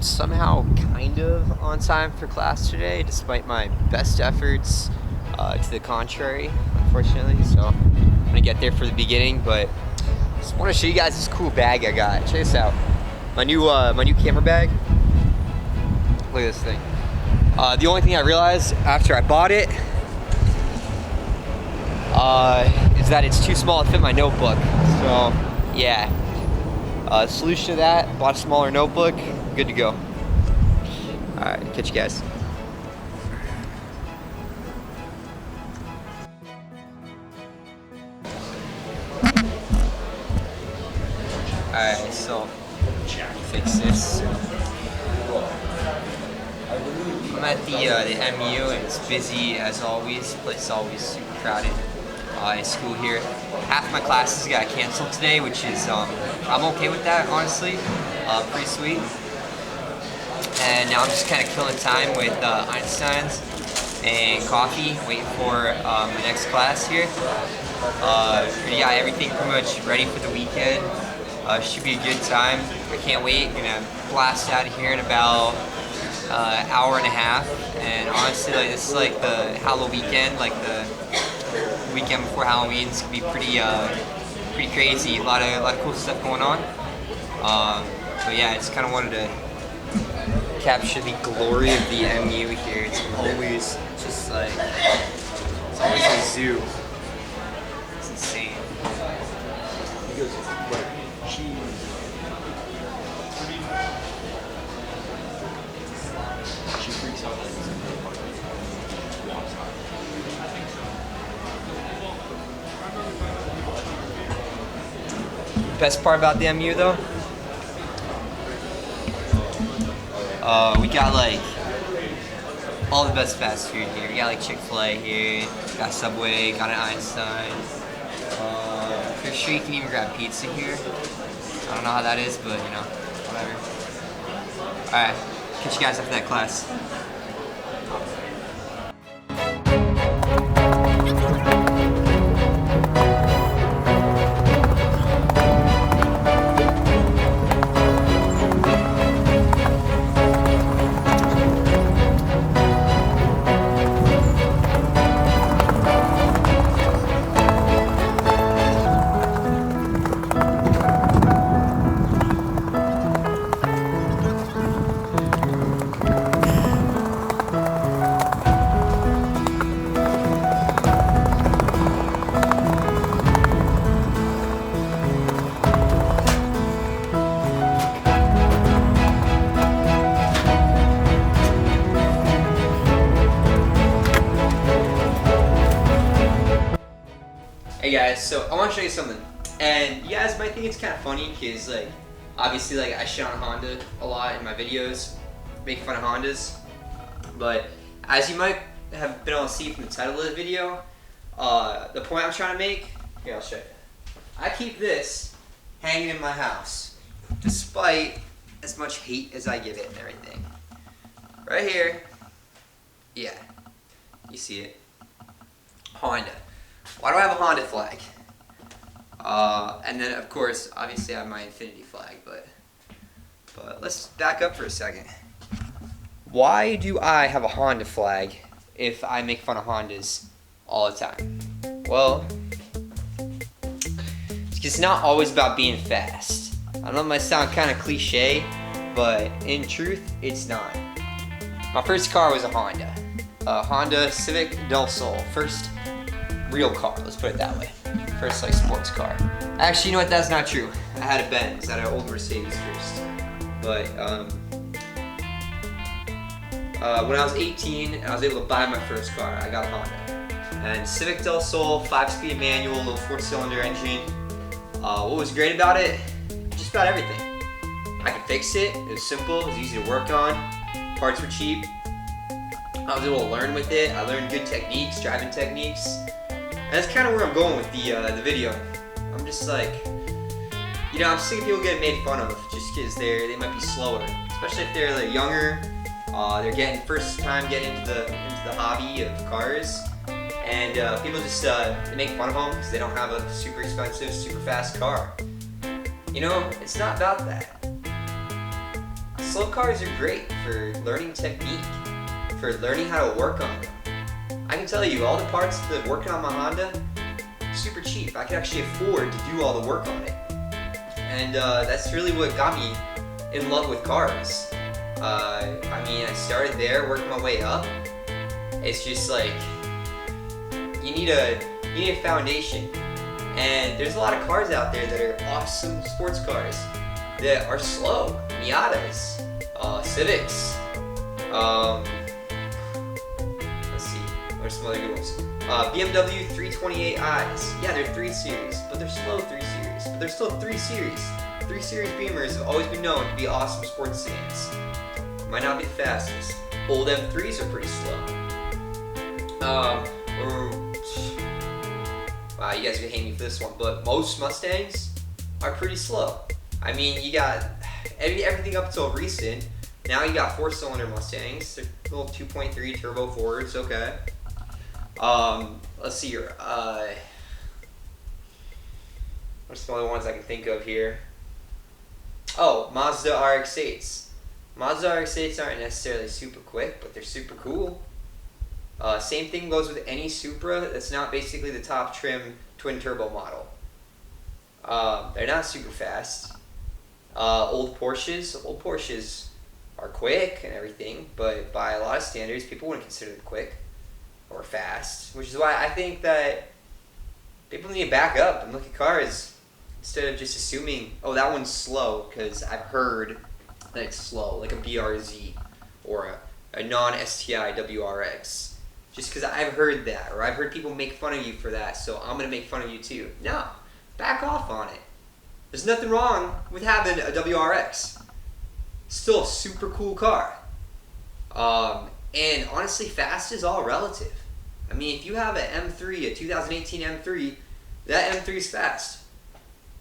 somehow kind of on time for class today, despite my best efforts to the contrary, unfortunately. So I'm gonna get there for the beginning, but just want to show you guys this cool bag I got. Check this out. My new camera bag. Look at this thing. The only thing I realized after I bought it is that it's too small to fit my notebook. So yeah, solution to that, bought a smaller notebook, good to go. All right, catch you guys. All right, so fix this. I'm at the MU and it's busy as always. The place is always super crowded. In school here, half my classes got canceled today, which is I'm okay with that, honestly. Pretty sweet. And now I'm just kind of killing time with Einstein's and coffee, waiting for the next class here. Yeah, everything pretty much ready for the weekend. Should be a good time. I can't wait. Gonna blast out of here in about hour and a half. And honestly, like, this is like the Halloween weekend, like the weekend before Halloween. It's gonna be pretty crazy. A lot of cool stuff going on. But yeah, I just kind of wanted to capture the glory of the MU here. It's always just like, it's always a zoo. It's insane. She freaks out. Best part about the MU though, we got like all the best fast food here. We got like Chick-fil-A here, got Subway, got an Einstein. For sure you can even grab pizza here. I don't know how that is, but you know, whatever. Alright, catch you guys after that class. Hey guys, so I want to show you something, and you guys might think it's kind of funny because, like, obviously, like, I shit on Honda a lot in my videos, make fun of Hondas, but as you might have been able to see from the title of the video, the point I'm trying to make, here, I'll show you. I keep this hanging in my house, despite as much hate as I give it and everything. Right here, yeah, you see it, Honda. Why do I have a Honda flag? And then, of course, obviously I have my Infiniti flag, but let's back up for a second. Why do I have a Honda flag if I make fun of Hondas all the time? Well, it's not always about being fast. I know it might sound kind of cliche, but in truth, it's not. My first car was a Honda Civic Del Sol. First real car, let's put it that way. First, like, sports car. Actually, you know what, that's not true. I had a Benz, I had an old Mercedes first. But when I was 18 and I was able to buy my first car, I got a Honda. And Civic Del Sol, 5-speed manual, little 4-cylinder engine. What was great about it? Just about everything. I could fix it, it was simple, it was easy to work on, parts were cheap. I was able to learn with it, I learned good techniques, driving techniques. And that's kind of where I'm going with the video. I'm just like, you know, I'm sick of people getting made fun of just because they might be slower, especially if they're like younger. They're getting first time getting into the hobby of cars, and people just they make fun of them because they don't have a super expensive, super fast car. You know, it's not about that. slow cars are great for learning technique, for learning how to work on them. I can tell you, all the parts that working on my Honda, super cheap. I could actually afford to do all the work on it. And that's really what got me in love with cars. I mean, I started there, worked my way up. It's just like, you need a foundation. And there's a lot of cars out there that are awesome sports cars that are slow. Miatas, Civics, let's see, what are some other good ones? BMW 328i's. Yeah, they're 3 Series, but they're slow 3 Series. But they're still 3 Series. 3 Series Beamers have always been known to be awesome sports sedans. Might not be the fastest. Old M3s are pretty slow. Wow, you guys are gonna hate me for this one, but most Mustangs are pretty slow. I mean, you got everything up until recent. Now you got 4-cylinder Mustangs. They're little 2.3 turbo Fords, okay. Let's see here. What's some other ones I can think of here? Oh, Mazda RX-8s. Mazda RX-8s aren't necessarily super quick, but they're super cool. Same thing goes with any Supra that's not basically the top trim twin turbo model. They're not super fast. Old Porsches are quick and everything, but by a lot of standards, people wouldn't consider them quick or fast, which is why I think that people need to back up and look at cars instead of just assuming, oh, that one's slow because I've heard that it's slow, like a BRZ or a non-STI WRX. Just because I've heard that, or I've heard people make fun of you for that, so I'm going to make fun of you too. No, back off on it. There's nothing wrong with having a WRX. Still a super cool car. And honestly, fast is all relative. I mean, if you have an M3, a 2018 M3, that M3 is fast.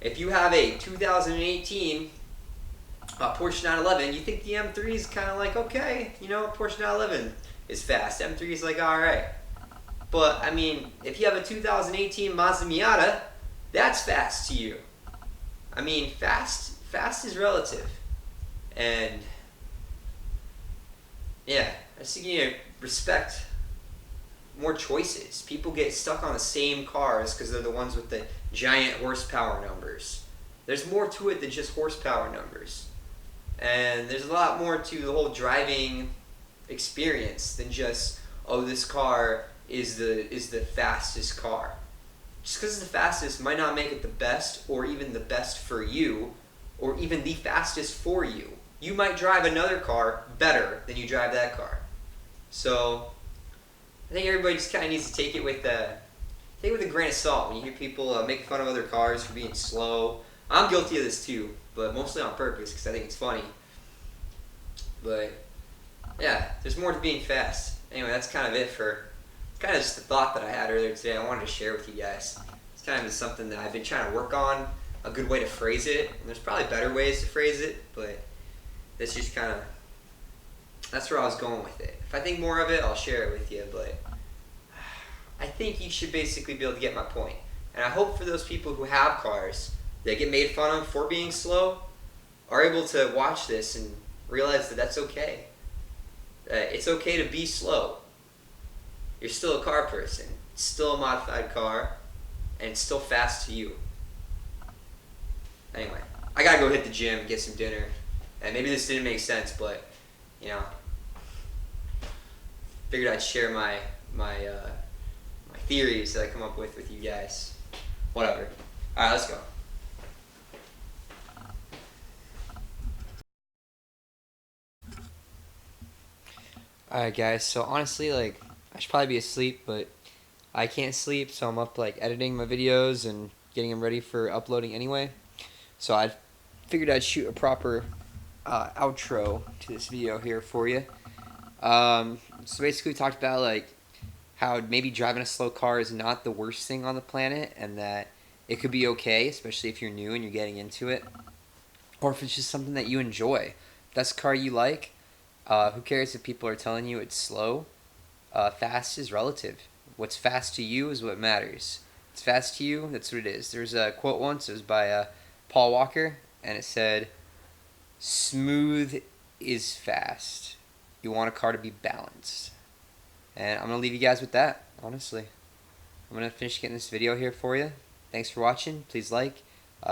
If you have a 2018 Porsche 911, you think the M3 is kind of like, okay, you know, Porsche 911 is fast. M3 is like, alright. But, I mean, if you have a 2018 Mazda Miata, that's fast to you. I mean, fast is relative. And, yeah, I just think you need to respect more choices. People get stuck on the same cars because they're the ones with the giant horsepower numbers. There's more to it than just horsepower numbers. And there's a lot more to the whole driving experience than just, oh, this car is the fastest car. Just because it's the fastest might not make it the best, or even the best for you, or even the fastest for you. You might drive another car better than you drive that car. So I think everybody just kind of needs to take it with a grain of salt. When you hear people make fun of other cars for being slow, I'm guilty of this too, but mostly on purpose because I think it's funny. But yeah, there's more to being fast. Anyway, that's kind of it for, it's kind of just a thought that I had earlier today. I wanted to share with you guys. It's kind of something that I've been trying to work on, a good way to phrase it. And there's probably better ways to phrase it, but that's just kind of, that's where I was going with it. If I think more of it, I'll share it with you, but I think you should basically be able to get my point. And I hope for those people who have cars that get made fun of for being slow are able to watch this and realize that that's okay. It's okay to be slow. You're still a car person. It's still a modified car, and it's still fast to you. Anyway, I gotta go hit the gym and get some dinner. And maybe this didn't make sense, but, you know, figured I'd share my theories that I come up with you guys. Whatever. Alright, let's go. Alright guys, so honestly, like, I should probably be asleep, but I can't sleep, so I'm up, like, editing my videos and getting them ready for uploading anyway. So I figured I'd shoot a proper outro to this video here for you. So basically we talked about, like, how maybe driving a slow car is not the worst thing on the planet, and that it could be okay, especially if you're new and you're getting into it, or if it's just something that you enjoy. If that's a car you like, who cares if people are telling you it's slow? Fast is relative. What's fast to you is what matters. It's fast to you, that's what it is. There's a quote once, it was by Paul Walker, and it said, "Smooth is fast. You want a car to be balanced. And I'm going to leave you guys with that, honestly. I'm going to finish getting this video here for you. Thanks for watching. Please like,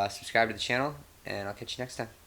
subscribe to the channel, and I'll catch you next time.